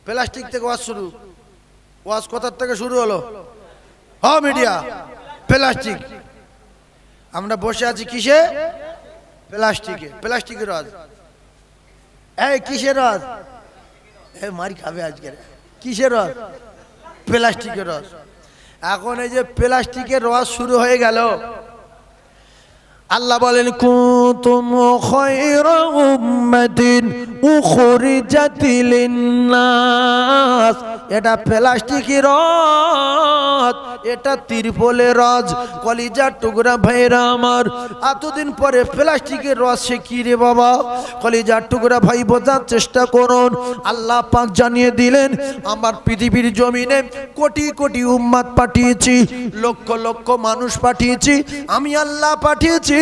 Plastic থেকে ওয়াজ শুরু। ওয়াজ কোথা থেকে শুরু হলো? মিডিয়া। প্লাস্টিক। আমরা বসে আছি কিসে? প্লাস্টিকে। প্লাস্টিকের ওয়াজ। এই কিসের ওয়াজ? মারি খাবে আজকে। কিসের ওয়াজ? প্লাস্টিকের ওয়াজ। এখন এই যে প্লাস্টিকের ওয়াজ শুরু হয়ে গেল, আল্লাহ বলেন কুনতুম খায়রা উম্মাতিন উখরিজাত লিন-নাস। এটা প্লাস্টিকের রদ, এটা তিরপলের রদ। কলিজার টুকরা ভাইরা আমার, এতদিন পরে প্লাস্টিকের রদ সে কি রে বাবা? কলিজার টুকরা ভাই বোঝার চেষ্টা করুন। আল্লাহ পাক জানিয়ে দিলেন আমার পৃথিবীর জমিনে কোটি কোটি উম্মাত পাঠিয়েছি, লক্ষ লক্ষ মানুষ পাঠিয়েছি, আমি আল্লাহ পাঠিয়েছি।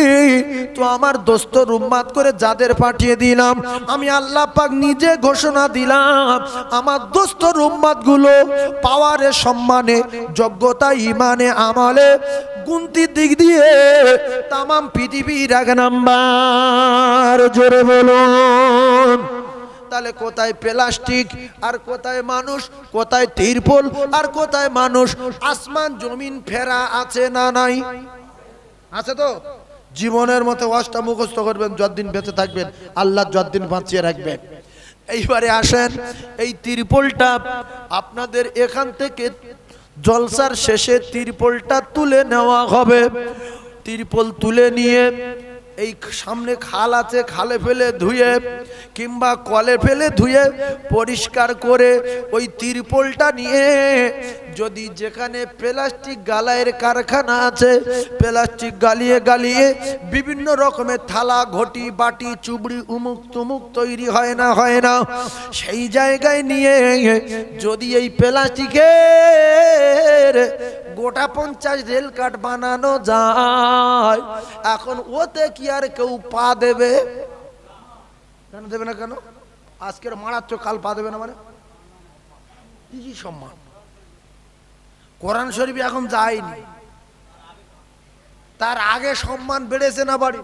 তো আমার দোস্তর উম্মাত করে যাদের পাঠিয়ে দিলাম, আমি আল্লাহ পাক নিজে ঘোষণা দিলাম আমার দোস্তর উম্মাত গুলো পাওয়ারে, সম্মানে, যোগ্যতা, ইমানে, আমলে, গুনতির দিক দিয়ে তামাম পৃথিবীর এক নাম্বার। জোরে বলুন। তাহলে কোথায় প্লাস্টিক আর কোথায় মানুষ? কোথায় তিরপল আর কোথায় মানুষ? আসমান জমিন ফেরা আছে না নাই? আছে তো। জীবনের মতো ওয়াজটা মুখস্থ করবেন, যতদিন বেঁচে থাকবেন আল্লাহ যতদিন বাঁচিয়ে রাখবেন। এইবারে আসেন, এই তিরপলটা আপনাদের এখান থেকে জলসার শেষে তিরপলটা তুলে নেওয়া হবে। তিরপল তুলে নিয়ে এই সামনে খাল আছে, খালে ফেলে ধুয়ে কিংবা কলে ফেলে ধুয়ে পরিষ্কার করে ওই তিরপলটা নিয়ে যদি যেখানে প্লাস্টিক গালাইয়ের কারখানা আছে, প্লাস্টিক গালিয়ে গালিয়ে বিভিন্ন রকমের থালা, ঘটি, বাটি, চুবড়ি, উমুক তুমুক তৈরি হয় না, হয় না, সেই জায়গায় নিয়ে যদি এই প্লাস্টিকের গোটা 50 রেল কাঠ বানানো যায়, এখন ওতে কি আর কেউ পা দেবে? কেন দেবে না? কেন? আজকের মারাচ্ছ, কাল পা দেবে না মানে কি সম্মান? কোরআন শরীফ এখন যায়নি, তার আগে সম্মান বেড়েছে না বাড়ি?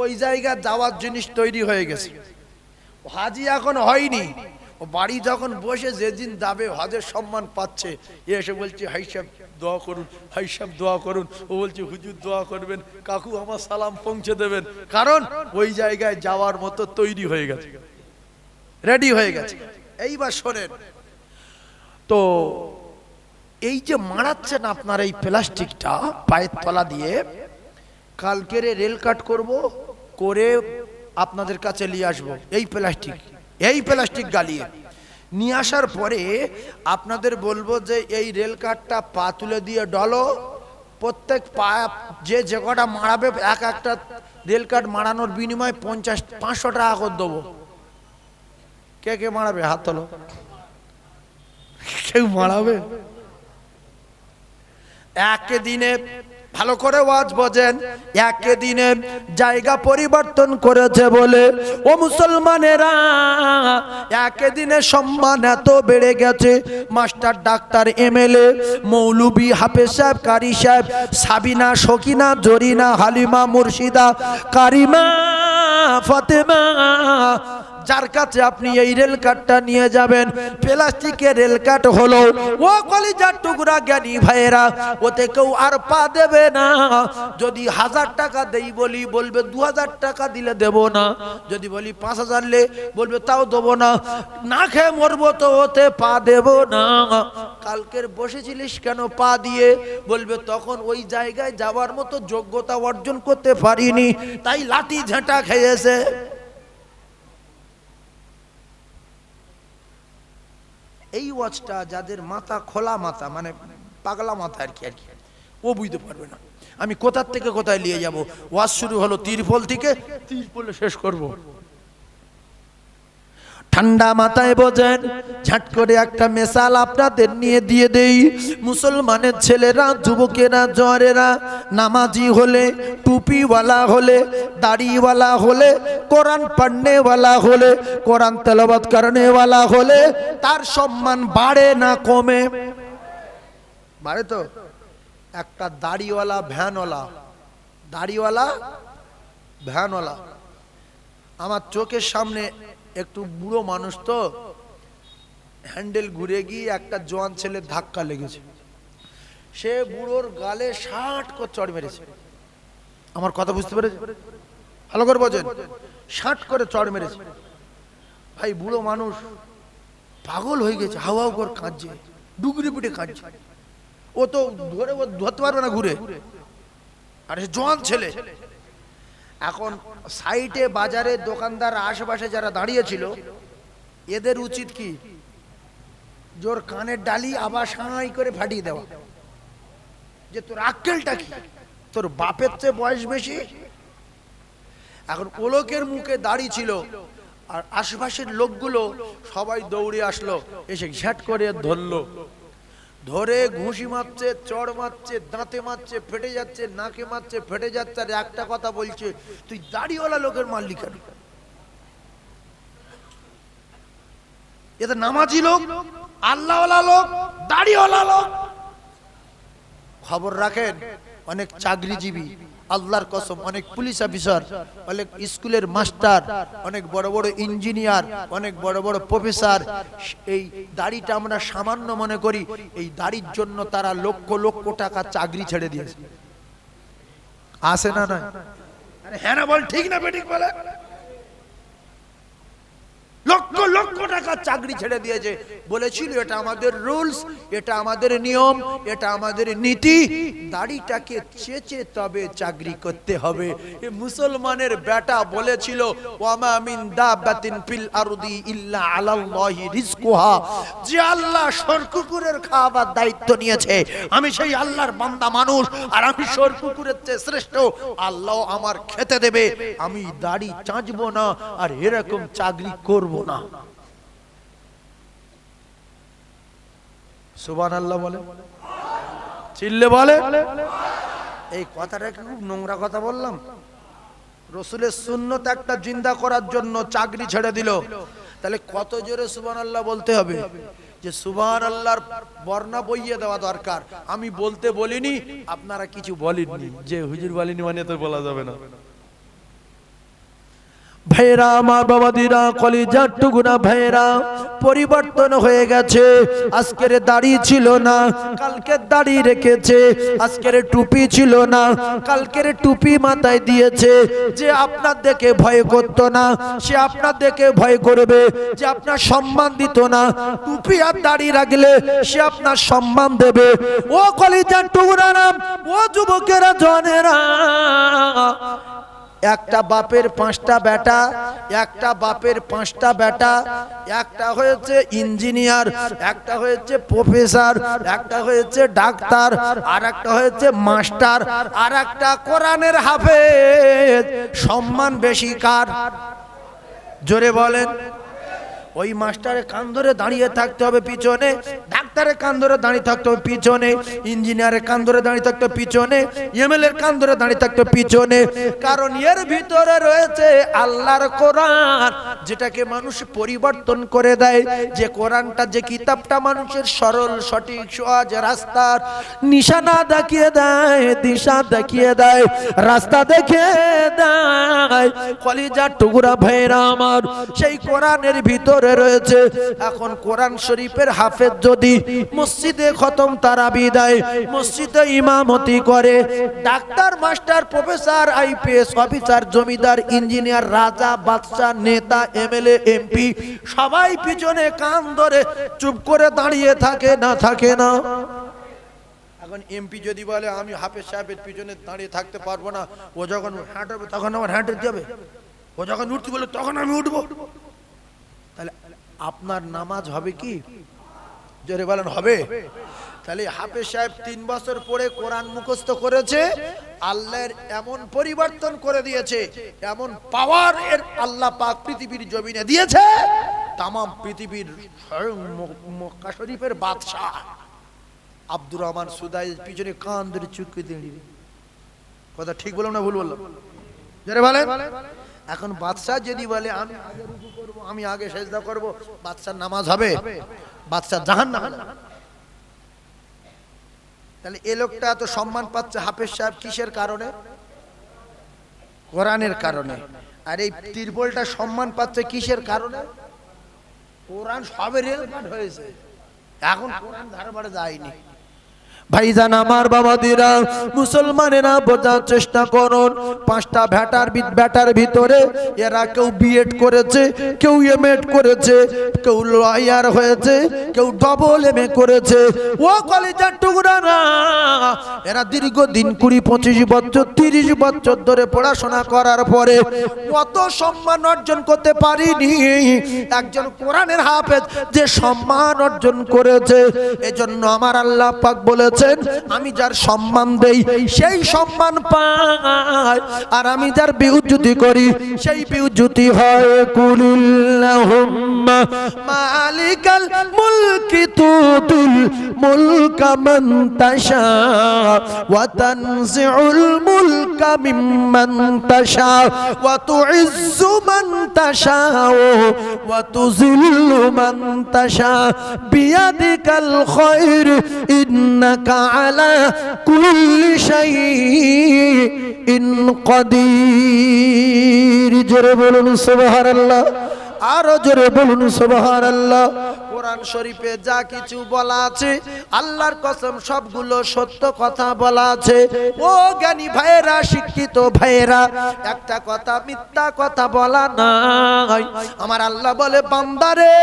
ওই জায়গা যাওয়ার জিনিস তৈরি হয়ে গেছে। হাজি এখন হয়নি, ও বাড়ি যখন বসে যেদিন যাবে হজের সম্মান পাচ্ছে, এসে বলছে হাই সাহেব দোয়া করুন, হাই সাহেব দোয়া করুন। ও বলছে হুজুর দোয়া করবেন, কাকু আমার সালাম পৌঁছে দেবেন। কারণ ওই জায়গায় যাওয়ার মতো তৈরি হয়ে গেছে, রেডি হয়ে গেছে। এইবার শোনেন তো, এই যে মারাচ্ছেন আপনার এই প্লাস্টিকটা পায়ের তলা দিয়ে, কালকের রেল কাট করব, করে আপনাদের কাছে নিয়ে আসবো। এই প্লাস্টিক গালিয়ে নিয়ে আসার পরে আপনাদের বলবো যে এই রেল কাটটা পা তুলে দিয়ে ডলো। প্রত্যেক পা যে কটা মারাবে, এক একটা রেল কাট মারানোর বিনিময়ে 500 টাকা করে দেবো। কে কে মারাবে? হাত তোলো। কেউ মারাবে? একদিনে ভালো করে ওয়াজ বোঝেন, একদিনে জায়গা পরিবর্তন করেছে বলে ও মুসলমানেরা, একদিনে সম্মান এত বেড়ে গেছে। মাস্টার, ডাক্তার, এমএলএ, মৌলবি, হাফেজ সাহেব, কারি সাহেব, সাবিনা, সকিনা, জরিনা, হালিমা, মুর্শিদা, কারিমা, ফাতেমা, যার কাছে আপনি এই রেল কাটটা নিয়ে যাবেন, প্লাস্টিকের রেল কাট হলো, ও কলিজার টুকরা জ্ঞানী ভাইয়েরা, ওতে কেউ আর পা দেবে না। যদি 1000 টাকা দেই বলি, বলবে 2000 টাকা দিলে দেব না। যদি বলি 5000 লে, বলবে তাও দেবো না। না খেয়ে মরবো তো ওতে পা দেব না। কালকের বসেছিলিস কেন পা দিয়ে? বলবে তখন ওই জায়গায় যাওয়ার মতো যোগ্যতা অর্জন করতে পারিনি, তাই লাঠি ঝাঁটা খেয়েছে। এই ওয়াজটা যাদের মাথা খোলা মাথা, মানে পাগলা মাথা আর কি, ও বুঝতে পারবে না আমি কোথার থেকে কোথায় নিয়ে যাব। ওয়াজ শুরু হলো তিরপল থেকে, তিরপলে শেষ করব। ঠান্ডা মাথায় বোঝেন, ঝাট করে একটা মেসাল আপনাদের নিয়ে দিয়ে দেই। মুসলমানের ছেলেরা, যুবকেরা, জওয়ানেরা নামাজি হলে, টুপিওয়ালা হলে, দাড়িওয়ালা হলে, কোরআন পড়নেওয়ালা হলে, কোরআন তেলাওয়াত করনেওয়ালা হলে তার সম্মান বাড়ে না কমে? বাড়ে তো। একটা দাড়িওয়ালা ভ্যানওয়ালা আমার চোখের সামনে, একটু বুড়ো মানুষ তো, হ্যান্ডেল ঘুরে গিয়ে একটা জোয়ান ছেলে ধাক্কা লেগেছে, সে বুড়োর গালে 60 করে চড় মেরেছে। আমার কথা বুঝতে পেরেছে? ভালো করে বোঝেন, 60 করে চড় মেরেছে। ভাই বুড়ো মানুষ পাগল হয়ে গেছে, হাওয়া করে কাঁদছে, ডুগরে পিটে কাঁদছে। ও তো ধরতে পারবে না ঘুরে, আর জোয়ান ছেলে। এখন সাইডে বাজারে দোকানদার আশেপাশে যারা দাঁড়িয়ে ছিল, এদের উচিত কি জোর কানের ডালি আবার সাঁই করে ফাটিয়ে দেওয়া, যে তোর আক্কেলটা কি, তোর বাপের চেয়ে বয়স বেশি। এখন ওলোকের মুখে দাড়ি ছিল, আর আশেপাশের লোকগুলো সবাই দৌড়ে আসলো, এসে ঝাট করে ধরলো, ধরে ঘুষি মারছে, চড় মারছে, দাঁতে মারছে, ফেটে যাচ্ছে, নাকে মারছে, ফেটে যাচ্ছে। আর একটা কথা বলছে, তুই দাড়িওয়ালা লোকের মারলি কেন? এটা নামাজি লোক, আল্লাহওয়ালা লোক, দাড়িওয়ালা লোক। খবর রাখেন, অনেক চাকরিজীবী, আল্লাহর কসম, অনেক পুলিশ অফিসার, অনেক স্কুলের মাস্টার, অনেক বড় বড় ইঞ্জিনিয়ার, অনেক বড় বড় প্রফেসর, এই দাড়িটা আমরা সামান্য মনে করি, এই দাড়ির জন্য তারা লক্ষ লক্ষ টাকা চাকরি ছেড়ে দিয়েছে। আসে না? না হ্যাঁ না বল, ঠিক না বেঠিক বলে? লক্ষ লক্ষ টাকা চাকরি ছেড়ে দিয়েছে, বলেছিল এটা আমাদের রুলস, এটা আমাদের নিয়ম, এটা আমাদের নীতি, দাড়িটাকে চেচে তবে চাকরি করতে হবে। এই মুসলমানের বেটা বলেছিল, ওয়ামা মিন দাব্বাতিন ফিল আরদি ইল্লা আলাল্লাহি রিজকুহা, যে আল্লাহ শরকুকুরের খাওয়াবার দায়িত্ব নিয়েছে, আমি সেই আল্লাহর বান্দা মানুষ, আর আমি শরকুকুরের চেয়ে শ্রেষ্ঠ, আল্লাহ আমার খেতে দেবে, আমি দাড়ি চাঁচবো না আর এরকম চাকরি করব না। সুবহানাল্লাহ বলে, চিল্লে বলে। এই কথাটা খুব নোংরা কথা বললাম। রাসূলের সুন্নত একটা জিন্দা করার জন্য চাকরি ছেড়ে দিল, তাহলে কত জোরে সুবহানাল্লাহ বলতে হবে, যে সুবহানাল্লাহর বর্ণনা বইয়ে দেওয়া দরকার। আমি বলতে বলিনি, আপনারা কিছু বলেননি, যে হুজুর বলেনি মানে তো বলা যাবে না। ভাইরা আমার, বাবাদিরা, কলিজার টুকরা ভাইরা, পরিবর্তন হয়ে গেছে। আজকের দাড়ি ছিল না, কালকের দাড়ি রেখেছে। আজকের টুপি ছিল না, কালকের টুপি মাথায় দিয়েছে। যে আপনার দেখে ভয় করত না, সে আপনার দেখে ভয় করবে। যে আপনার সম্মান দিত না, টুপি আর দাড়ি রাখলে সে আপনার সম্মান দেবে। ও কলিজার টুকরারা, ও যুবকেরা, জনেরা, একটা বাপের 5টা বেটা, একটা বাপের 5টা বেটা, একটা হয়েছে ইঞ্জিনিয়ার, একটা হয়েছে প্রফেসর, একটা হয়েছে ডাক্তার, আর একটা হয়েছে মাস্টার, আর একটা কোরআনের হাফেজ। সম্মান বেশি কার? জোরে বলেন। ওই মাস্টারের কান ধরে দাঁড়িয়ে থাকতে হবে পিছনে, ডাক্তারের কান ধরে দাঁড়িয়ে থাকতে হবে পিছনে, ইঞ্জিনিয়ারের কান ধরে দাঁড়িয়ে থাকতে হবে পিছনে, এমএলএর কান ধরে দাঁড়িয়ে থাকতে হবে পিছনে। কারণ এর ভিতরে রয়েছে আল্লাহর কোরআন, যেটাকে মানুষ পরিবর্তন করে দেয়। যে কোরআনটা, যে কিতাবটা মানুষের সরল সঠিক সহজ রাস্তার নিশানা দেখিয়ে দেয়, দিশা দেখিয়ে দেয়, রাস্তা দেখিয়ে দেয়। কলিজার টুকরা ভাইরা আমার, সেই কোরআনের ভিতরে রয়েছে। এখন কোরআন শরীফের হাফেজ যদি মসজিদে খতম তারাবি দেয়, মসজিদে ইমামতি করে, doctor, master, professor, IPS officer, জমিদার, ইঞ্জিনিয়ার, রাজা, বাদশা, নেতা, এমএলএ, এমপি, সবাই পিছনে কান ধরে চুপ করে দাঁড়িয়ে থাকে না? থাকে না? এখন এমপি যদি বলে আমি হাফেজ সাহেবের পিছনে দাঁড়িয়ে থাকতে পারবো না, ও যখন হাঁটবে তখন আমার হাঁটতে যাবে, ও যখন উঠতে বলে তখন আমি উঠবো, তাহলে আপনার নামাজ হবে কি? জোরে বলেন, হবে? তাহলে হাফেজ সাহেব 3 বছর পরে কোরআন মুখস্থ করেছে, আল্লাহর এমন পরিবর্তন করে দিয়েছে, এমন পাওয়ার এর আল্লাহ পাক পৃথিবীর জমিনে দিয়েছে, তাম পৃথিবীর স্বয়ং মক্কা শরীফের বাদশা আব্দুর রহমান সুদাইর পিছনে কান ধরে চুপকে দাঁড়িয়ে। কথা ঠিক বললাম না ভুল বললাম? জোরে বলেন। এখন বাদশাহ যদি বলে আমি আগে রুকু করব, আমি আগে সেজদা করব, বাদশার নামাজ হবে? বাদশা জাহান্নাম। তাহলে এই লোকটা এত সম্মান পাচ্ছে হাফেজ সাহেব কিসের কারণে? কোরআনের কারণে। আর এই তিরপলটা সম্মান পাচ্ছে কিসের কারণে? কোরআন সবে রেলপাট হয়েছে, এখন কোরআন ধারবারে যায়নি। ভাইজান আমার বাবাদিরা, মুসলমানেরা বোঝার চেষ্টা করুন, পাঁচটা ব্যাটার ভিতরে এরা কেউ বিএড করেছে, কেউ এমএড করেছে, কেউ লয়ার হয়েছে, কেউ ডবল এমএ করেছে। ও কলেজের টুকরা না, এরা দীর্ঘদিন 20-25 বছর 30 বছর ধরে পড়াশোনা করার পরে কত সম্মান অর্জন করতে পারিনি একজন কোরআনের হাফেজ যে সম্মান অর্জন করেছে। এজন্য আমার আল্লাহ পাক বলে আমি যার সম্মান দেই সেই সম্মান পায়, আর আমি যার বিউজ্জতি করি সেই বিউজ্জতি হয়। কুলিল্লাহুম্মা মালিকাল মুলকি তুতিল মুলকা মান তাশা ওয়া তানজিউল মুলকা মিম্মান তাশা ওয়া তুইজ্জু মান তাশা ওয়া তুযিল্লু মান তাশা বিয়াদিকাল খায়র ইন্নাকা আলা কুল্লি শাইইন কাদির। জোরে বলুন সুবহানাল্লাহ, আরো জোরে বলুন সুবহানাল্লাহ। কোরআন শরীফে যা কিছু বলা আছে আল্লাহর কসম সবগুলো সত্য কথা বলা আছে। ও জ্ঞানী ভাইয়েরা, শিক্ষিত ভাইয়েরা, একটা কথা মিথ্যা কথা বলা নাই। আমার আল্লাহ বলে, বান্দারে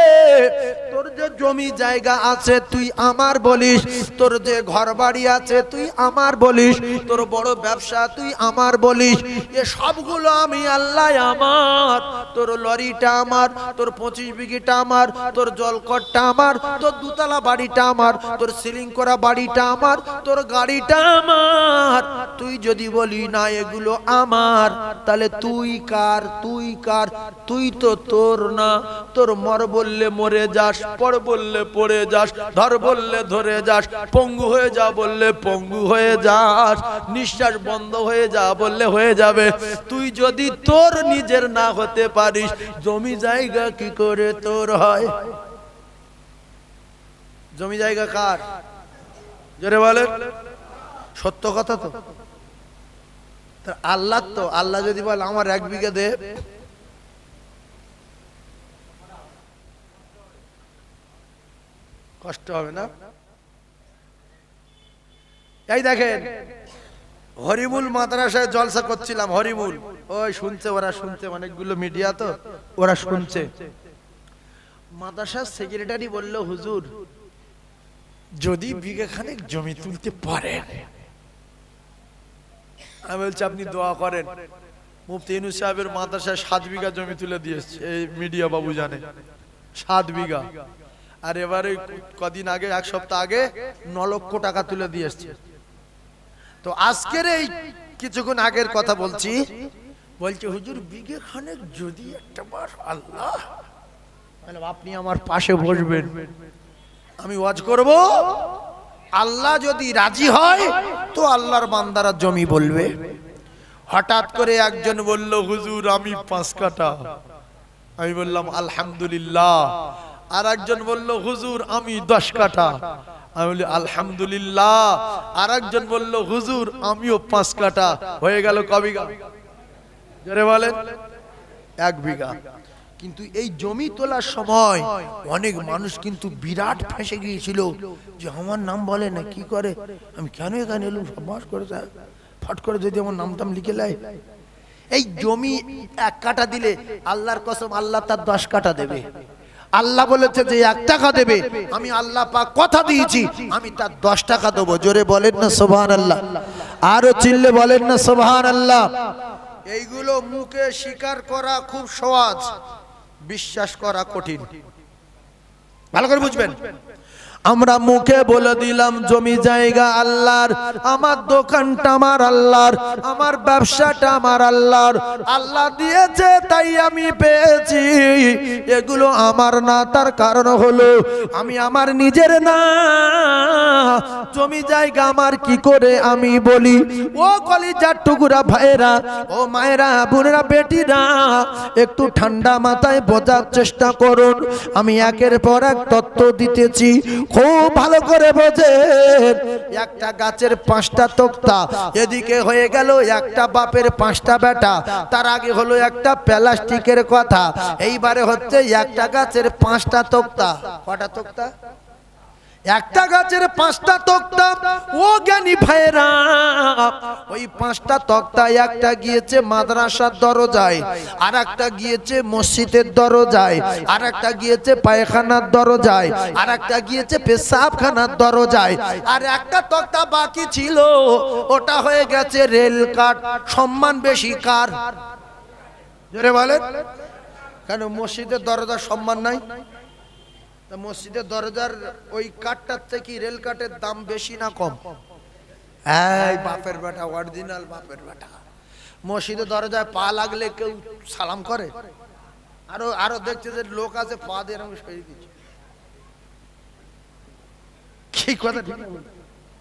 তোর যে জমি জায়গা আছে তুই আমার বলিস, তোর যে ঘর বাড়ি আছে তুই আমার বলিস, তোর বড় ব্যবসা তুই আমার বলিস, এ সবগুলো আমি আল্লাহ আমার। তোর লরিটা আমার, তোর 25 বিঘিটা আমার, তোর জলকটটা আমার, তোর দুতলা বাড়িটা আমার, তোর সিলিং করা বাড়িটা আমার, তোর গাড়িটা আমার। তুই যদি বলি না এগুলো আমার, তাহলে তুই কার? তুই কার? তুই তো তোর না। তোর মর বললে মরে যাস, পড় বললে পড়ে যাস, ধর বললে ধরে যাস, পঙ্গু হয়ে যা বললে পঙ্গু হয়ে যাস, নিঃশ্বাস বন্ধ হয়ে যা বললে হয়ে যাবে। তুই যদি তোর নিজের না হতে পারিস, জমি জায়গা কি করে তোর হয়? জমি জায়গা কার? জোরে বলে, সত্য কথা তো। আল্লাহ তো, আল্লাহ যদি বলে আমার 1 বিঘা দে, কষ্ট হবে না? এই দেখেন, হরিমুল মাদ্রাসায় জলসা করছিলাম, হরিমুল ওই শুনছে, ওরা শুনছে, অনেকগুলো মিডিয়া তো ওরা শুনছে। মাদ্রাসার সেক্রেটারি বলল, হুজুর যদি বিঘাখানেক জমি তুলতে পারেন। আমি বলছি আপনি দোয়া করেন। মুফতি ইউনূস সাহেবের মাদ্রাসায় 7 বিঘা জমি তুলে দিয়েছে, এই মিডিয়া বাবু জানে 7 বিঘা। আর এবারে কদিন আগে, 1 সপ্তাহ আগে 9 লক্ষ টাকা তুলে দিয়েছে। তো আজকের এই কিছুক্ষণ আগের কথা বলছি, বলছে হুজুর বিঘাখানেক যদি একটা বার আল্লাহ, মানে আপনি আমার পাশে বসবেন, আমি ওয়াজ করব, আল্লাহ যদি রাজি হয় তো আল্লাহর বান্দারা জমি বলবে। হঠাৎ করে একজন বলল, হুজুর আমি 5 কাঠা। আমি বললাম আলহামদুলিল্লাহ। আর একজন বলল, হুজুর আমি 10 কাঠা। আমি বলি আলহামদুলিল্লাহ। আর একজন বলল, হুজুর আমিও 5 কাঠা। হয়ে গেল ক বিঘা? জোরে বলেন, 1 বিঘা। কিন্তু এই জমি তোলার সময় অনেক মানুষ কিন্তু বিরাট ফেঁসে গিয়েছিল যে আমার নাম বলে না, কি করে, আমি কেন এখানে এলাম, সব করে ফট করে যদি আমার নামটাম লিখে লাই। এই জমি 1 কাঠা দিলে আল্লাহর কসম আল্লাহ তার 10 কাঠা দেবে। আল্লাহ বলেছে যে 1 টাকা দেবে, আমি আল্লাহ পাক কথা দিয়েছি আমি তার 10 টাকা দেবো। জোরে বলেন না সুবহানাল্লাহ, আরো চিল্লে বলেন না সুবহানাল্লাহ। এইগুলো মুখে স্বীকার করা খুব সহজ, বিশ্বাস করা কঠিন। ভালো করে বুঝবেন। আমরা মুখে বলে দিলাম জমি জায়গা আল্লাহর, আমার দোকানটা আমার আল্লাহর, আমার ব্যবসাটা আমার আল্লাহর, আল্লাহ দিয়েছে তাই আমি পেয়েছি, এগুলো আমার না। তার কারণ হলো আমি আমার নিজের না, জমি জায়গা আমার কি করে আমি বলি? ও কলিজার টুকরা ভাইয়েরা, ও মায়েরা, বোনেরা, বেটিরা, একটু ঠান্ডা মাথায় বোঝার চেষ্টা করুন। আমি একের পর এক তত্ত্ব দিতেছি। খুব ভালো করে বোঝেন, একটা গাছের 5টা তক্তা, এদিকে হয়ে গেল একটা বাপের 5টা বেটা, তার আগে হলো একটা প্লাস্টিকের কথা, এইবারে হচ্ছে একটা গাছের 5টা তক্তা। কটা তক্তা? একটা গাছের 5টা তক্তা। ও জ্ঞানী ভাইরা, ওই 5টা তক্তা একটা গিয়েছে মাদ্রাসার দরজায়, আর একটা গিয়েছে মসজিদের দরজায়, আর একটা গিয়েছে পায়খানার দরজায়, আর একটা গিয়েছে পেশাবখানার দরজায়, আর একটা তক্তা বাকি ছিল, ওটা হয়ে গেছে রেল কাট। সম্মান বেশি কার? জোরে বলেন। কেন মসজিদের দরজার সম্মান নাই? মসজিদের দরজার ওই কাঠটার থেকে রেল কাঠের দাম বেশি না কম? এই বাপের বেটা, অরিজিনাল বাপের বেটা। মসজিদের দরজায় পা লাগলে কেউ সালাম করে? আরো আরো দেখছে যে লোক আছে পা দিয়ে এরকম সরিয়ে দিচ্ছে। কি কথা ঠিক না?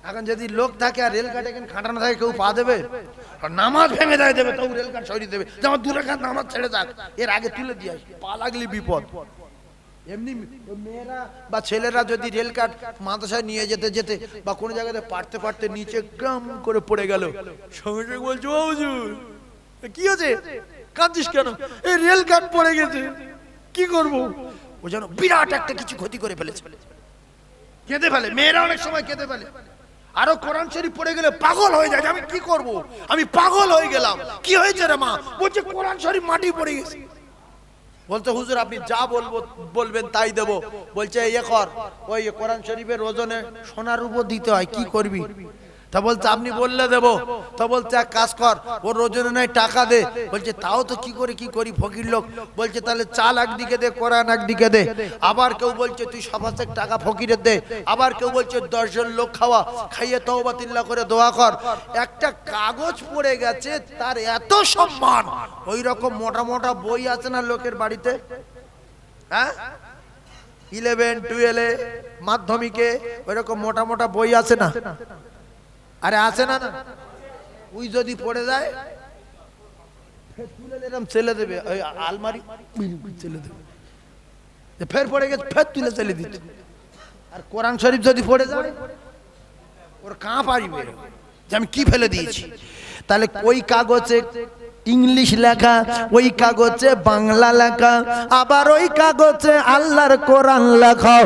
এখন যদি লোক থাকে আর রেল কাঠ এখানে খাটানো থাকে, কেউ পা দেবে? নামাজ ভেঙে যায় দেবে, তাও রেল কাঠ সরিয়ে দেবে, যেমন দু রাকাত নামাজ ছেড়ে যাক, এর আগে তুলে দিয়ে আসি, পা লাগলে বিপদ। এমনি মেয়েরা বা ছেলেরা যদি রেল কাঠ মাদ্রাসায় নিয়ে যেতে যেতে বা কোনো জায়গাতে পারতে পারতে নিচে গ্রাম করে পড়ে গেল, সঙ্গে সঙ্গে বলছো ও হুজুর কি হয়েছে, কাঁদছিস কেন? এই রেল কাঠ পড়ে গেছে, কি করব? ও যেন বিরাট একটা কিছু ক্ষতি করে ফেলেছে, কেঁদে ফেলে। মেয়েরা অনেক সময় কেঁদে ফেলে। আরো কোরআন শরীফ পড়ে গেলে পাগল হয়ে যায়, আমি কি করব, আমি পাগল হয়ে গেলাম। কি হয়েছে রে মা? বলছে কোরআন শরীফ মাটি পড়ে গেছে। বলতে হুজুর আপনি যা বলবেন তাই দেবো। বলছে ইয়ে কর, ওই কোরআন শরীফের ওজনে সোনার উপর দিতে হয়, কি করবি? তা বলছে আপনি বললে দেবো। তা বলছে এক কাজ কর, ওর ওজনে নাই টাকা দে। বলছে তাও তো কি করি ফকির লোক। বলছে তাহলে চাল একদিকে দে, কোরআন একদিকে দে। আবার কেউ বলছে তুই 5,000 টাকা ফকিরের দে। আবার কেউ বলছে 10 জন লোক খাইয়ে তওবাতিল্লাহ করে দোয়া কর। একটা কাগজ পড়ে গেছে, তার এত সম্মান। ওই রকম মোটা মোটা বই আছে না লোকের বাড়িতে, হ্যাঁ 11, 12 মাধ্যমিকে ওই রকম মোটা মোটা বই আছে না? আরে আছে না? ওই যদি পড়ে যায় তুলে এরকম ছেলে দেবে, ওই আলমারি ছেলে দেবে, ফের পড়ে গেছে ফের তুলে চলে দিচ্ছে। আর কোরআন শরীফ যদি পড়ে যায় ওর কাঁপ আসবে যে আমি কি ফেলে দিয়েছি। তাহলে ওই কাগজে ইংলিশ লেখা, ওই কাগজে বাংলা লেখা, আবার ওই কাগজে আল্লাহর কোরআন লেখা,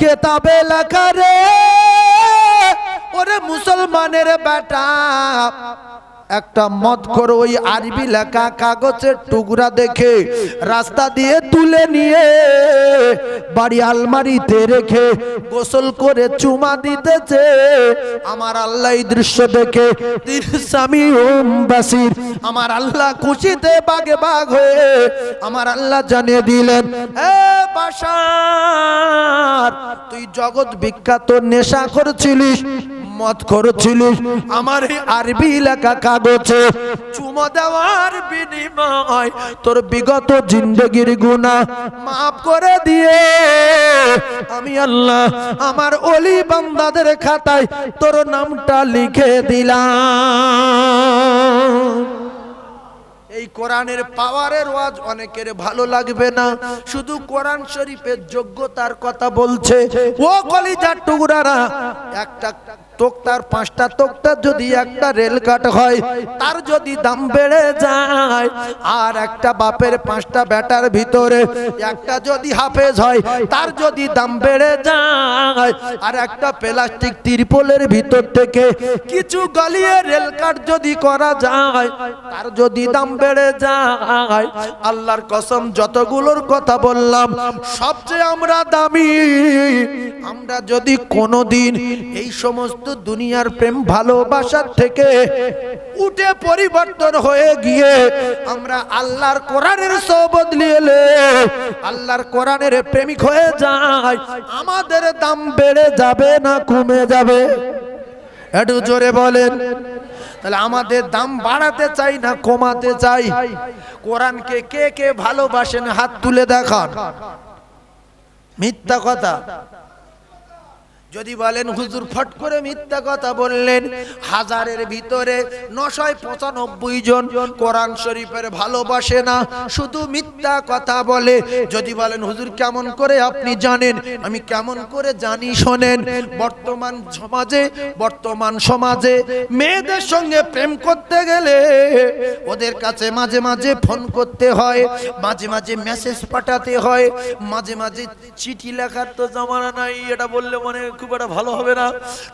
কেতাবে লেখা রে ওরে মুসলমানের বেটা। একটা মত করে ওই আরবি লেখা কাগজের টুকরা দেখে রাস্তা দিয়ে তুলে নিয়ে বাড়ি আলমারিতে রেখে গোসল করে চুমা দিতেছে। আমার আল্লাহ এই দৃশ্য দেখে বাসির, আমার আল্লাহ খুশিতে বাগে বাগ হয়ে আমার আল্লাহ জানিয়ে দিলেন, এ বাশার তুই জগৎ বিখ্যাত নেশা করেছিলিস, মত করেছিলিস, আমার এই আরবি লেখা কাগজে চুমো দেওয়ার বিনিময় তোর বিগত জিন্দেগির গুনাহ মাফ করে দিয়ে আমি আল্লাহ আমার ওলি বান্দাদের খাতায় তোর নামটা লিখে দিলাম। এই কোরআনের পাওয়ারের ওয়াজ অনেকের ভালো লাগবে না, শুধু কোরআন শরীফের যোগ্যতার কথা বলছে। ও কলিজার টুকরারা, একটা তোক্তার 5টা তোক্তা যদি একটা রেল কাট হয়, তার যদি দাম বেড়ে যায়, আর একটা বাপের 5টা বেটার ভিতরে একটা যদি হাফেজ হয়, তার যদি দাম বেড়ে যায়, আর একটা প্লাস্টিক তিরপলের ভিতর থেকে কিছু গলিয়ে রেল কাট যদি করা যায়, তার যদি দাম বেড়ে যায়, আল্লাহর কসম যতগুলোর কথা বললাম সবচেয়ে আমরা দামি। আমরা যদি কোনোদিন এই সমস্ত দুনিয়ার প্রেম ভালোবাসার থেকে উঠে পরিবর্তন হয়ে গিয়ে আমরা আল্লাহর কোরআনের সোহবত নিয়ে আল্লাহর কোরআনের প্রেমিক হয়ে যাই, আমাদের দাম বেড়ে যাবে না কমে যাবে? একটু জোরে বলেন। তাহলে আমাদের দাম বাড়াতে চাই না কমাতে চাই? কোরআনকে কে কে ভালোবাসেন হাত তুলে দেখান। মিথ্যা কথা। যদি বলেন হুজুর ফট করে মিথ্যা কথা বললেন, হাজারের ভিতরে 995 জন কোরআন শরীফের ভালোবাসে না, শুধু মিথ্যা কথা বলে। যদি বলেন হুজুর কেমন করে আপনি জানেন? আমি কেমন করে জানি শোনেন। বর্তমান সমাজে মেয়েদের সঙ্গে প্রেম করতে গেলে ওদের কাছে মাঝে মাঝে ফোন করতে হয়, মাঝে মাঝে মেসেজ পাঠাতে হয়, মাঝে মাঝে চিঠি লেখার তো জামানা নাই, এটা বললে মনে খুব একটা ভালো হবে না,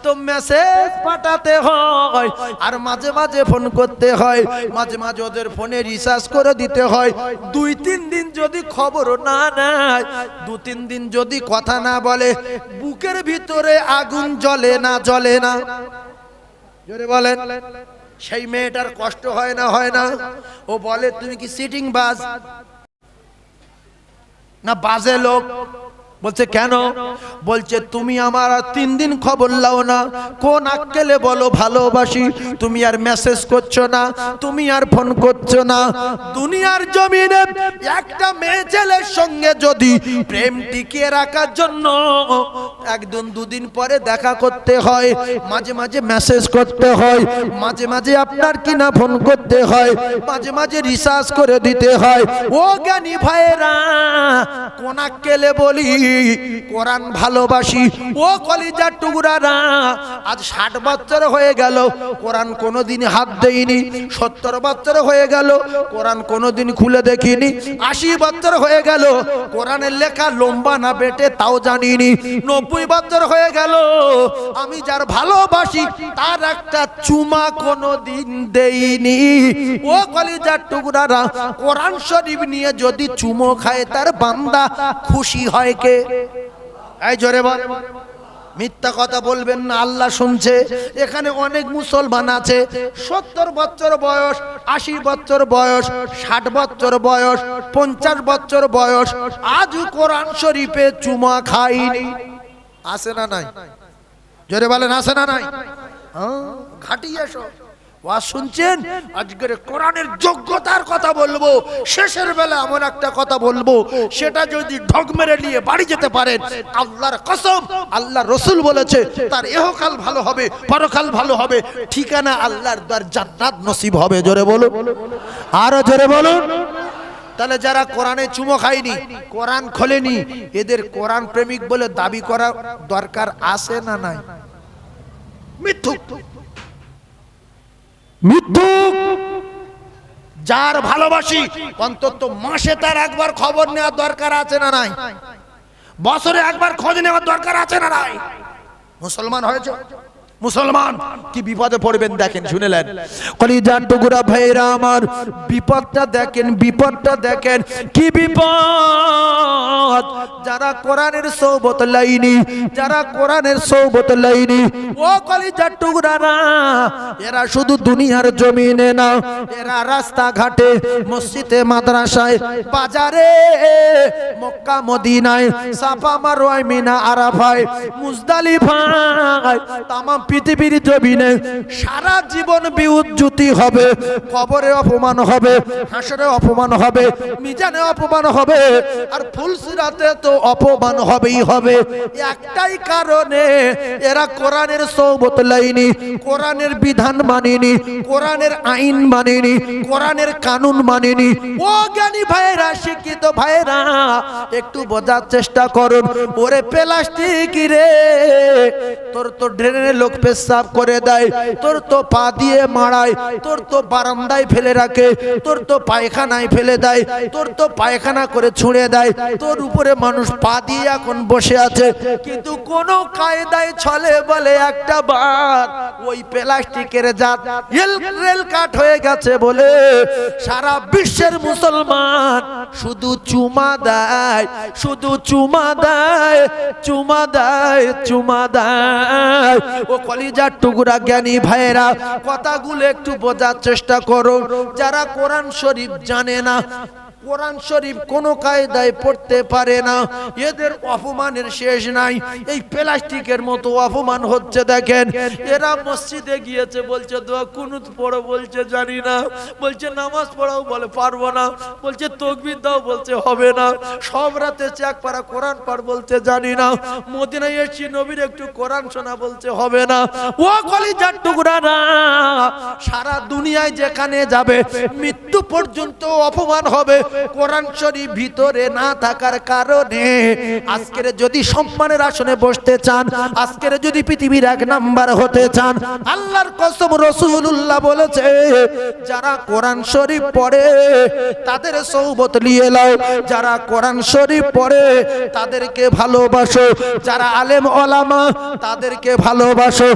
তো মেসেজ পাঠাতে হয়, আর মাঝে মাঝে ফোন করতে হয়, মাঝে মাঝে ওদের ফোনে রিচার্জ করে দিতে হয়। 2-3 দিন যদি খবর না নেয়, 2-3 দিন যদি কথা না বলে, বুকের ভিতরে আগুন জ্বলে না জ্বলে না? জোরে বলেন। সেই মেয়েটার কষ্ট হয় না হয় না? ও বলে তুমি কি সিটিং বাজ না বাজে লোক? বলছে কেন? বলছে তুমি আমার আর 3 দিন খবর লাও না, কোন আক্কেলে বলো ভালোবাসি? তুমি আর মেসেজ করছো না, তুমি আর ফোন করছো না। দুনিয়ার জমিনে একটা মেয়ে ছেলের সঙ্গে যদি প্রেম টিকিয়ে রাখার জন্য 1-2 দিন পরে দেখা করতে হয়, মাঝে মাঝে মেসেজ করতে হয়, মাঝে মাঝে আপনার কিনা ফোন করতে হয়, মাঝে মাঝে রিচার্জ করে দিতে হয়। ও জ্ঞানী ভাইরা, কোন আক্কেলে বলি কোরআন ভালোবাসি? ও কলিজার টুকরারা, আজ 60 বছর হয়ে গেল কোরআন কোনোদিন হাত দেইনি, 70 বছর হয়ে গেল কোরআন কোনোদিন খুলে দেখিনি, 80 বছর হয়ে গেল কোরআনের লেখা লম্বা না বেটে তাও জানিনি, 90 বছর হয়ে গেল আমি যার ভালোবাসি তার একটা চুমা কোনোদিন দেইনি। ও কলিজার টুকরারা, কোরআন শরীফ নিয়ে যদি চুমো খায় তার বান্দা খুশি হয় কে? এই জোরে বল। মিথ্যা কথা বলবেন না, আল্লাহ শুনছে। এখানে অনেক মুসলমান আছে 70 বছর বয়স, 80 বছর বয়স, 60 বছর বয়স, 50 বছর বয়স, আজও কোরআন শরীফে চুমা খায়নি। আছে না নাই? জোরে বলেন, আছে না নাই? ঘাটি এসো। ওয়াজ শুনছেন? আজকের কোরআনের যোগ্যতার কথা বলবো, শেষের বেলা এমন একটা কথা বলবো, সেটা যদি ঢগ মেরে নিয়ে বাড়ি যেতে পারেন, আল্লাহর কসম, আল্লাহ রসুল বলেছে তার ইহকাল ভালো হবে, পরকাল ভালো হবে, ঠিকানা আল্লাহর দ্বার জান্নাত নসিব হবে। জোরে বলো, আরো জোরে বলো। তাহলে যারা কোরআনে চুমো খায়নি, কোরআন খোলেনি, এদের কোরআন প্রেমিক বলে দাবি করা দরকার আছে না নাই? মিথ্যুক, মিথ্যুক। যার ভালোবাসি অন্তত মাসে তার একবার খবর নেওয়ার দরকার আছে না নাই? বছরে একবার খোঁজ নেওয়ার দরকার আছে না নাই? মুসলমান হয়েছে, মুসলমান কি বিপদে পড়বেন দেখেন, শুনেলেন? কলিজার টুকরা ভাইরা আমার, বিপদটা দেখেন, বিপদটা দেখেন, কি বিপদ! যারা কোরআনের সোহবত লাইনি, যারা কোরআনের সোহবত লাইনি, ও কলিজার টুকরারা, এরা শুধু দুনিয়ার জমিনে না, এরা রাস্তাঘাটে, মসজিদে, মাদ্রাসায়, বাজারে, মক্কা মদিনায়, সাফা মারওয়ায়, মিনা আরাফায়, মুজদালিফায়, তামাম পৃথিবীর জমিনে সারা জীবন বিউজ্জুতি হবে, কবরে অপমান হবে, হাসরে অপমান হবে, মিজানে অপমান হবে, আর ফুলসিরাতে তো অপমান হবেই হবে। একটাই কারণে, এরা কোরআনের সোহবত লাইনি, কোরআনের বিধান মানেনি, কোরআনের আইন মানেনি, কোরআনের কানুন মানেনি। ও জ্ঞানী ভাইরা, শিক্ষিত ভাইরা, একটু বোঝার চেষ্টা করুন। ওরে প্লাস্টিক রে, তোর তো ড্রেনে লোক পেশাব করে দেয়, তোর তো পা দিয়ে মারায়, তোর তো বারান্দায় ফেলে রাখে, তোর তো পায়খানায় ফেলে দেয়, তোর তো পায়খানা করে ছুঁড়ে দেয়, তোর উপরে মানুষ পা দিয়ে এখন বসে আছে, কিন্তু কোন কায়দায় ছলে বলে একটা বার ওই প্লাস্টিকের জাত রেল কাট হয়ে গেছে বলে সারা বিশ্বের মুসলমান শুধু চুমা দেয়, শুধু চুমা দেয়, চুমা দেয়, চুমা দেয়। ও কলিজার টুকরা জ্ঞানী ভাইরা, কথাগুলো একটু বোঝার চেষ্টা করো। যারা কোরআন শরীফ জানে না, কোরআন শরীফ কোনো কায়দায় পড়তে পারে না, এদের অপমানের শেষ নাই। এই প্লাস্টিকের মতো অপমান হচ্ছে দেখেন। এরা মসজিদে গিয়েছে, বলছে দোয়া কুনুত পড়ো, বলছে জানি না, বলছে নামাজ পড়াও, বলে পারবো না, বলছে তাকবীর দাও, বলছে হবে না, সব রাতে চেক পারা কোরআন পড়, বলছে জানি না, মদিনায় এসেছি নবীর একটু কোরআন শোনা, বলছে হবে না। ও কলিজার টুকরারা, সারা দুনিয়ায় যেখানে যাবে মৃত্যু পর্যন্ত অপমান হবে কোরআন শরীফ ভিতরে না থাকার কারণে। আজকের যদি সম্মানের আসনে বসতে চান, আজকের যদি পৃথিবীর এক নাম্বার হতে চান, আল্লাহর কসম রাসূলুল্লাহ বলেছে যারা কোরআন শরীফ পড়ে তাদের সোহবত নিয়ে নাও, যারা কোরআন শরীফ পড়ে তাদেরকে ভালোবাসো, যারা আলেম ওলামা তাদেরকে ভালোবাসো।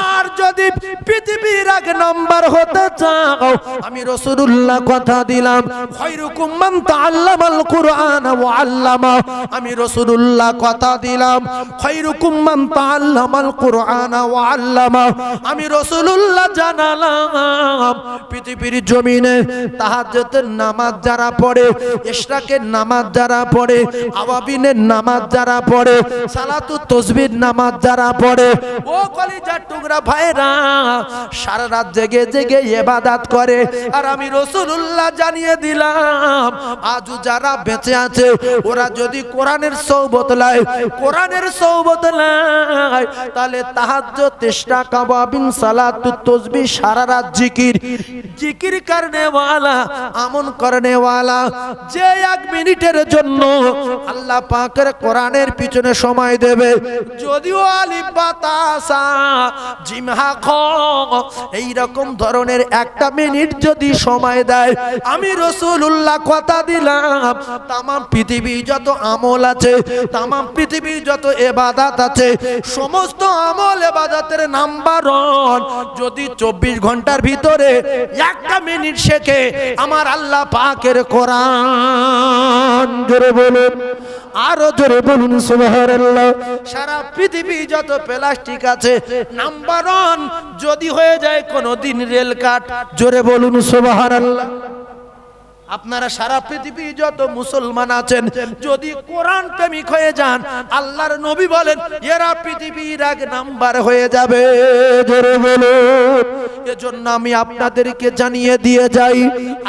আর যদি পৃথিবীর এক নাম্বার হতে চাও, আমি রাসূলুল্লাহ কথা দিলাম, খায়রুকুম মান তাআল্লামাল কুরআন ওয়া আল্লামা, আমি রাসূলুল্লাহ কথা দিলাম, খায়রুকুম মান তাআল্লামাল কুরআন ওয়া আল্লামা, আমি রাসূলুল্লাহ জানালাম পৃথিবীর জমিনে তাহাজ্জুদের নামাজ যারা পড়ে, ইশরাকের নামাজ যারা পড়ে, আওয়াবিনের নামাজ যারা পড়ে, সালাতুত তাসবিহ নামাজ যারা পড়ে, ও কলিজার টুকরা ভাইরা সারা রাত জেগে জেগে ইবাদত করে। আর আমি রাসূলুল্লাহ জানিয়ে দিলাম আজ যারা বেঁচে আছে ওরা যদি কোরআনের সোহবত লায়, কোরআনের সোহবত লায়, তাহলে তাহাজ্জুদ, ইশরাক, আওয়াবিন, সালাতুত তাসবিহ, সারা রাত জিকির, জিকির করনে ওয়ালা, আমল করনে ওয়ালা, যে এক মিনিটের জন্য আল্লাহ পাকের কোরআনের পিছনে সময় দেবে, যদিও আলিফ বা তা সা জিম হা খ এই রকম ধরনের একটা মিনিট যদি সময় দেয়, আমি রাসূলুল্লাহ কথা দিলাম তাম পৃথিবী যত আমল আছে, তাম পৃথিবী যত ইবাদত আছে, সমস্ত আমল ইবাদতের নাম্বার 1 যদি 24 ঘন্টার ভিতরে একটা মিনিট শেখে আমার আল্লাহ পাকের কোরআন, জোরে বলুন, আরো জোরে বলুন সুবহানাল্লাহ। সারা পৃথিবী যত প্লাস্টিক আছে নাম্বার 1 যদি হয়ে যায় কোনদিন রেল কাট, জোরে বলুন সুবহানাল্লাহ। আপনারা সারা পৃথিবী যত মুসলমান আছেন যদি কোরআন প্রেমিক হয়ে যান, আল্লাহর নবী বলেন এরা পৃথিবীর এক নাম্বার হয়ে যাবে, জোরে বলুন। এজন্য আমি আপনাদেরকে জানিয়ে দিয়ে যাই,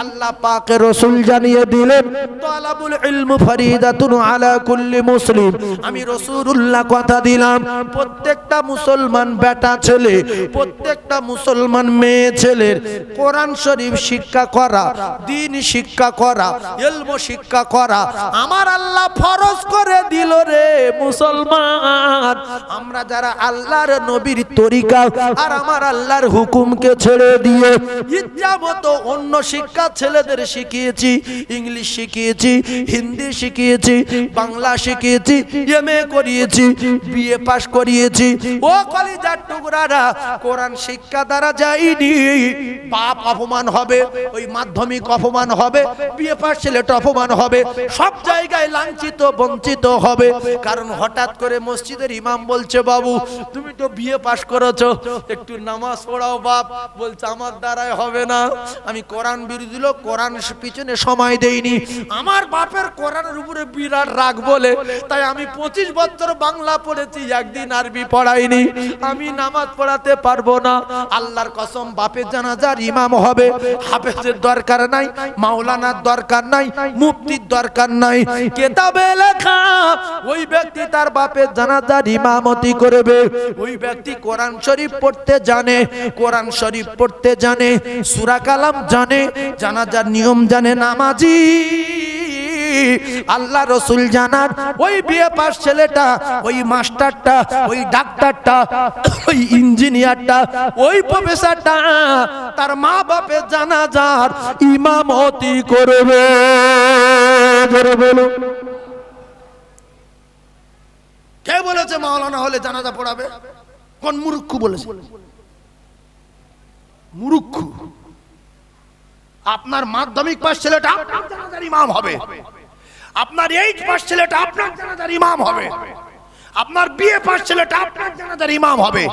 আল্লাহ পাকের রাসূল জানিয়ে দিলেন তালাবুল ইলম ফরিদাতুন আলা কুল্লি মুসলিম, আমি রাসূলুল্লাহ কথা দিলাম প্রত্যেকটা মুসলমান বেটা ছেলে, প্রত্যেকটা মুসলমান মেয়ে ছেলের কোরআন শরীফ শিক্ষা করা, দ্বীন শিক্ষা করা, ইলম শিক্ষা করা আমার আল্লাহ ফরজ করে দিল রে মুসলমান। আমরা যারা আল্লাহর নবীর তরিকা আর আমার আল্লাহর হুকুমকে ছেড়ে দিয়ে ইচ্ছা মতো অন্য শিক্ষা ছেলেদের শিখিয়েছি, ইংলিশ শিখিয়েছি, হিন্দি শিখিয়েছি, বাংলা শিখিয়েছি, এমএ করিয়েছি, বিএ পাস করিয়েছি, ও কলিজার টুকরারা কোরআন শিক্ষা দ্বারা যায়নি, বাপ অপমান হবে, ওই মাধ্যমিক অপমান হবে, বিএ পাস ছেলেটা অপমান হবে, সব জায়গায় লাঞ্ছিত বঞ্চিত হবে। কারণ হঠাৎ করে মসজিদের ইমাম বলছে বাবু তুমি তো বিএ পাস করেছো, একটু নামাজ পড়াও বাপ, বলছে আমার দ্বারাই হবে না, আমি কোরআন বিরোধী লোক, কোরআন পিছনে সময় দেইনি, আমার বাপের কোরআনের উপরে বিরাট রাগ বলে তাই আমি 25 বছর বাংলা পড়েছি, একদিন আরবি পড়াইনি, আমি নামাজ পড়াতে পারবো না। আল্লাহর কসম বাপের জানাজার ইমাম হবে, হাফেজের দরকার নাই, মাওলানার দরকার নাই, মুফতির দরকার নাই, কিতাবে লেখা ওই ব্যক্তি তার বাপের জানাজার ইমামতি করবে, ওই ব্যক্তি কোরআন শরীফ পড়তে জানে, কোরআন শরীফ পড়তে জানে, সূরা কালাম জানে, জানাজার নিয়ম জানে, নামাজি আল্লাহ রসুল জানার ওই বিএ পাস ছেলেটা, ওই মাস্টারটা, ওই ডাক্তারটা, ওই ইঞ্জিনিয়ারটা, ওই প্রফেসরটা তার মা বাপের জানাজার ইমামতি করবে, জোরে বলুন। কে বলেছে মাওলানা হলে জানাজা পড়াবে? কোন মূর্খ বলেছে? মূর্খ। আপনার মাধ্যমিক পাস ছেলেটা আপনার জানাজার ইমাম হবে, আপনার 8 পাস ছেলেটা আপনার জানাজার ইমাম হবে, আপনার বিয়ে পাশ ছেলেটা আপনার জানাজার ইমাম হবে।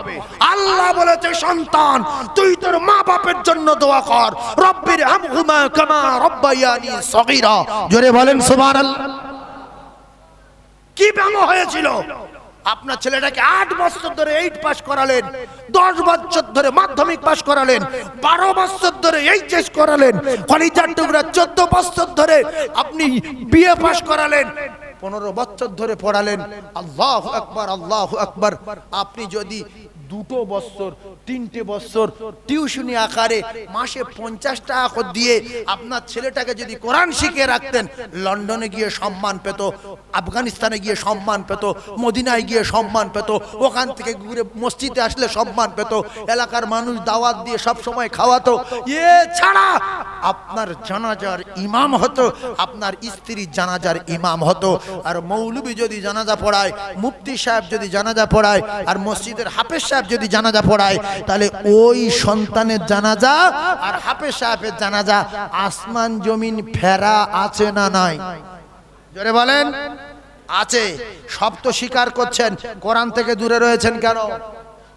আল্লাহ বলেছে সন্তান তুই তোর মা বাপের জন্য দোয়া কর, রব্বির হামহুমা কামা রব্বায়ানি সগীরা। জোরে বলেন সুবহানাল্লাহ। কি ব্যামো হয়েছিল? আপনার ছেলেটাকে 8 বছর ধরে 8 পাস করালেন, 10 বছর ধরে মাধ্যমিক পাস করালেন, 12 বছর ধরে এইচএস করালেন, কলেজের টুকরা 14 বছর ধরে আপনি বিএ পাস করালেন, 15 বছর ধরে পড়ালেন। আল্লাহু আকবার, আল্লাহু আকবার। আপনি যদি 2 বছর 3টে বছর টিউশনি আকারে মাসে 50 টাকা করে দিয়ে আপনার ছেলেটাকে যদি কোরআন শিখিয়ে রাখতেন, লন্ডনে গিয়ে সম্মান পেত, আফগানিস্তানে গিয়ে সম্মান পেত, মদিনায় গিয়ে সম্মান পেত, ওখান থেকে ঘুরে মসজিদে আসলে সম্মান পেত, এলাকার মানুষ দাওয়াত দিয়ে সব সময় খাওয়াতো। ছাড়া আপনার জানাজার ইমাম হতো, আপনার স্ত্রীর জানাজার ইমাম হতো। আর মৌলবি যদি জানাজা পড়ায়, মুফতি সাহেব যদি জানাজা পড়ায়, আর মসজিদের হাফেজ সাহেব যদি জানাজা পড়ায়, তাহলে ওই সন্তানের জানাজা আর হাফেজ সাহেবের জানাজা আসমান জমিন ফেরা আছে না নাই? জোরে বলেন। আছে। সব তো স্বীকার করছেন, কোরআন থেকে দূরে রয়েছেন কেন?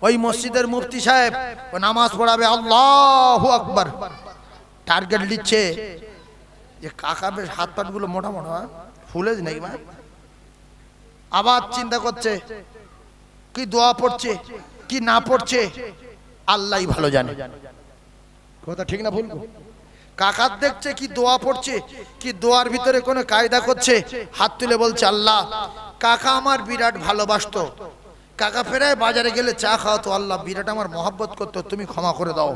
ওই মসজিদের মুফতি সাহেব ও নামাজ পড়াবে, আল্লাহু আকবার, টার্গেট দিচ্ছে যে কাকা বেশ হাত পাট গুলো মোটা মোটা ফুলে নাকি ভাই, আবার চিন্তা করছে কি দোয়া পড়ছে কি না পড়ছে আল্লাহই ভালো জানে। কথা ঠিক না ভুল? কাকার দেখছে কি দোয়া পড়ছে, কি দোয়ার ভিতরে কোনো কায়দা করছে, হাত তুলে বলছে আল্লাহ, কাকা আমার বিরাট ভালোবাসতো, কাকা ফেরায় বাজারে গেলে চা খাওয়াতো, আল্লাহ বিরাট আমার মহব্বত করতো, তুমি ক্ষমা করে দাও।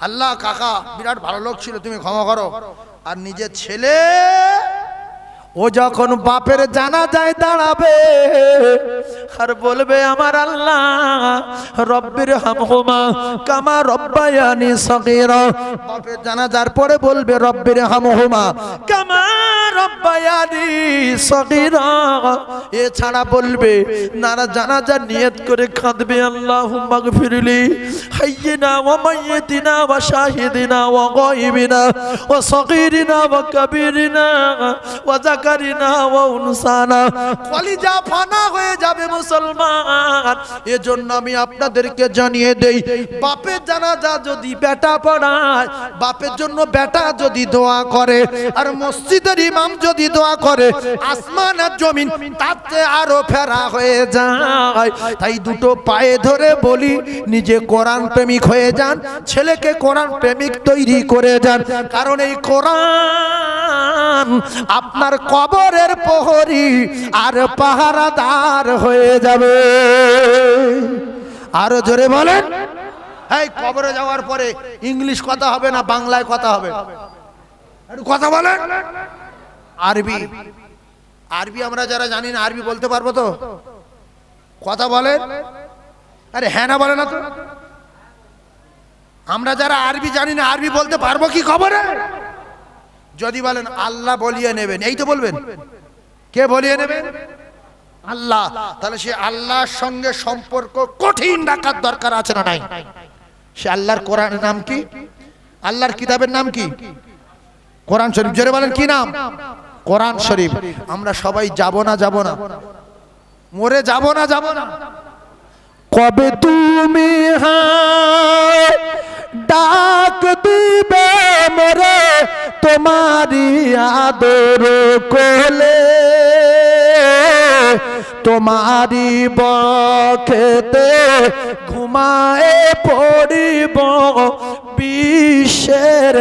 আল্লাহ কাকা বিরাট ভালো লোক ছিল, তুমি ক্ষমা করো। আর নিজের ছেলে ও যখন বাপের জানাজায় দাঁড়াবে আর বলবে আমার আল্লাহ রব্বির হামহুমা কামা রব্বায়ানি সগীরা, বাপের জানাজার পরে বলবে রব্বির হামহুমা কামা রব্বায়ানি সগীরা, এছাড়া বলবে নারা জানাজার নিয়ত করে কাঁদবে, আল্লাহুম্মা গফিরলি হাইয়িনা ওয়া মাইয়িতিনা ওয়া শাহিদিনা ওয়া গায়বিনা ওয়া সগীরিনা ওয়া কাবীরিনা ওয়া জাকারিনা ওয়া উনসানা। কলিজা ফানা হয়ে যাবে মুসলমান। এজন্য আমি আপনাদেরকে জানিয়ে দেই, বাপের জানাজা যদি বেটা পড়ায়, বাপের জন্য বেটা যদি দোয়া করে, আর মসজিদের ইমাম যদি দোয়া করে, আসমান আর জমিন তাতে আরো ফেরা হয়ে যায়। তাই দুটো পায়ে ধরে বলি, নিজে কোরআন প্রেমিক হয়ে যান, ছেলেকে কোরআন প্রেমিক তৈরি করে যান, কারণ এই কোরআন আপনার কবরের প্রহরী আর পাহারাদার হয়ে যাবে। আরো জোরে বলেন। এই কবরে যাওয়ার পরে ইংলিশ কথা হবে না, বাংলায় কথা হবে, একটু কথা বলেন। আরবি, আরবি আমরা যারা জানি না আরবি বলতে পারবো তো? কথা বলেন। আরে হ্যাঁ না বলে না তো? আমরা যারা আরবি জানি না আরবি বলতে পারবো কি খবরে? যদি বলেন আল্লাহ বলিয়ে নেবেন, এই তো বলবেন। কে বলিয়ে নেবেন? আল্লাহ। তাহলে সে আল্লাহর সঙ্গে সম্পর্ক কঠিন রাখার দরকার আছে না নাই? সে আল্লাহর কোরআনের নাম কি? আল্লাহর কিতাবের নাম কি? কোরআন শরীফ। জোরে বলেন কি নাম? কোরআন শরীফ। আমরা সবাই যাব না, যাব না, মরে যাব না, যাব না। কবে তুমি ডাক দিবে মোরে তোমারি আদর কোলে, তোমারি বক্ষেতে ঘুমায়ে পড়িব বিশ্বের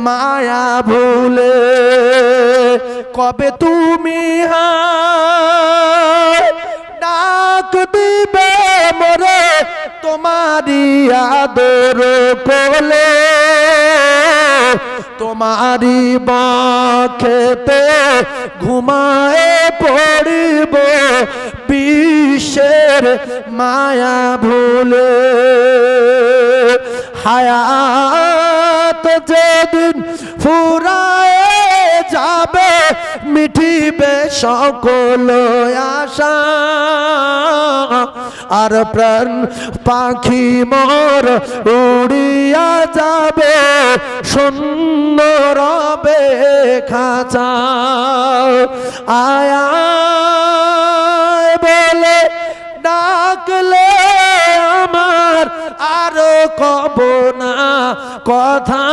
মায়া ভুলে। কবে তুমি ডাক দিবে মোরে তোমারি আদর কোলে, তোমারি বক্ষেতে ঘুমায়ে পড়িব বিশ্বের মায়া ভুলে। হায়াত যেদিন ফুরায়ে যাবে মিঠিবে সকল আশা, আর প্রাণ পাখি মোর উড়িয়া যাবে শূন্য রবে খাঁচা। আয়া বলে আর কব না কথা,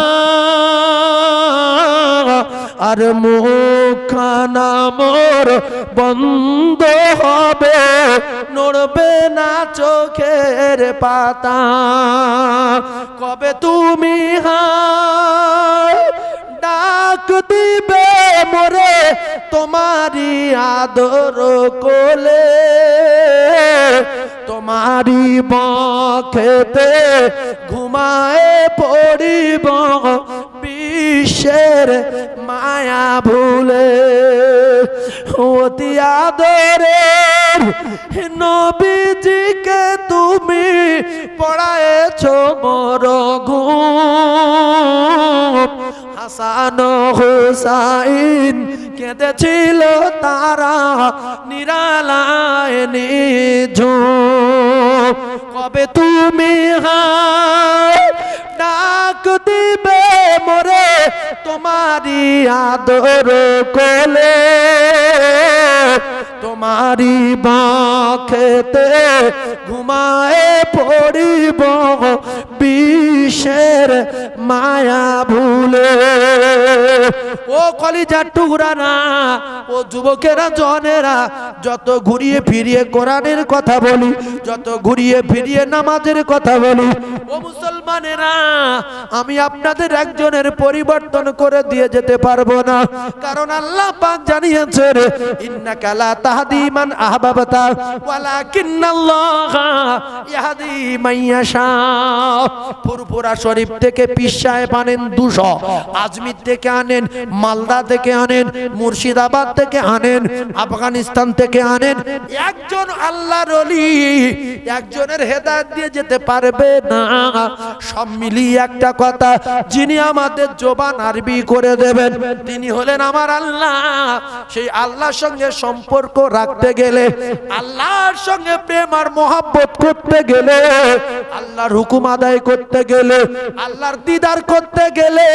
আর মুখখানা মোর বন্ধ হবে, নড়বে না চোখের পাতা। কবে তুমি হায় ডাক দিবে মোরে তোমারি আদর কোলে, তোমারি বক্ষেতে ঘুমায়ে পড়িব বিশ্বের মায়া ভুলে। অতি আদরের নবীজিকে তুমি পড়ায়েছো মোর ঘুম, হাসান হুসাইন কেঁদেছিল তারা নিরালায় নিঝুম। কবে তুমি হায় ডাক দিবে মোরে তোমারি আদর কোলে, তোমারি বাঁখেতে ঘুমায়ে পড়িব বিশ্বের মায়া ভুলে। ও কলিজার টুকরা না, ও যুবকেরা জনেরা, যত ঘুরিয়ে ফিরিয়ে কোরআনের কথা বলি, যত ঘুরিয়ে ফিরিয়ে নামাজের কথা বলি, ও মুসলমানেরা, আমি আপনাদের একজনের পরিবর্তন করে দিয়ে যেতে পারবো না। কারণ আল্লাহ পাক জানিয়েছেন, ইন্নাকা লা তাহদি মান আহবাবতা ওয়ালাকিন্নাল্লাহা ইয়াহদি মান ইয়াশা। ফুরফুরা শরীফ থেকে পীর সাহেব আনেন 200, আজমির থেকে আনেন, মালদা থেকে আনেন, মুর্শিদাবাদ থেকে আনেন, আফগানিস্তান থেকে আনেন, একজন আল্লাহর ওলি একজনের হেদায়েত দিয়ে যেতে পারবে না। সব মিলিয়ে একটা কথা, যিনি আমাদের জবান আরবি করে দেবেন তিনি হলেন আমার আল্লাহ। সেই আল্লাহর সঙ্গে সম্পর্ক রাখতে গেলে, আল্লাহর সঙ্গে প্রেম আর মহব্বত করতে গেলে, আল্লাহর হুকুম আদায় করতে গেলে, আল্লাহর দিদার করতে গেলে,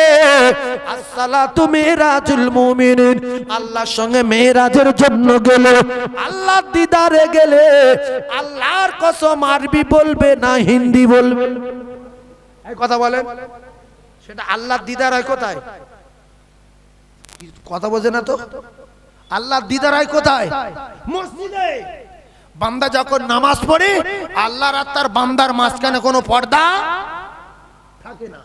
আসসালাতু মিরাজুল মুমিনিন, আল্লাহর সঙ্গে মেরাজের জন্য গেলে, আল্লাহর দিদারে গেলে, আল্লাহর কসম আরবি বলবে না হিন্দি বলবে। এই কথা বলেন, সেটা আল্লাহর দিদার হয় কোথায়? কথা বোঝে না তো। আল্লাহর দিদার হয় কোথায়? মসজিদে। বান্দা যখন নামাজ পড়ে, আল্লাহর আর তার বান্দার মাঝখানে কোনো পর্দা থাকে না।